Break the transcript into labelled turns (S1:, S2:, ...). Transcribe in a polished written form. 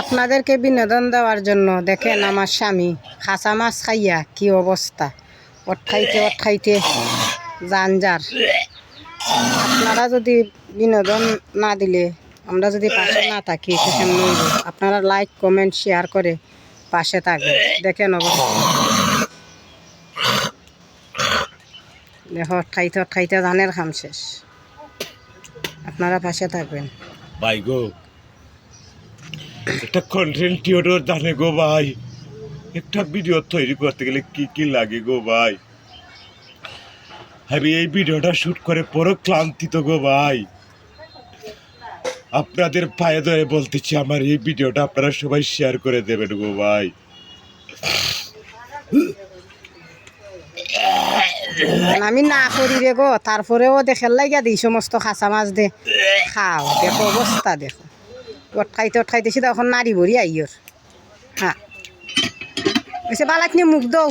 S1: আপনাদেরকে বিনোদন দেওয়ার জন্য দেখেন আমার স্বামী খাসা মাছ খাইয়া কি অবস্থা, ওট খাইতে জানজার। আপনারা যদি বিনোদন না দিলে, আমরা যদি পাশে না থাকি সেখানে নইব। আপনারা লাইক কমেন্ট শেয়ার করে পাশে থাকবেন। দেখেন অবস্থা, দেখো খাইতে জানের খাম শেষ। আপনারা পাশে থাকবেন
S2: ভাই গো, একটা কন্টেন্ট ক্রিয়েটর জানে গো ভাই, একটা ভিডিও তৈরি করতে গেলে কি কি লাগে গো ভাই। আমি এই ভিডিওটা শুট করে পুরো ক্লান্তিত গো ভাই। আপনাদের পায়ে ধরে বলতেছি, আমার এই ভিডিওটা আপনারা সবাই শেয়ার করে দেবেন গো ভাই।
S1: আমি না করি রে গো, তারপরেও দেখেন লাগিয়া দিই সমস্ত খাসা মাছ দে খাও। দেখো অবস্থা, দেখো ওট খাইতে সেটা এখন নারী ভরি আইয়র। হ্যাঁ, এসে বালাক নিয়ে মুখ দাও।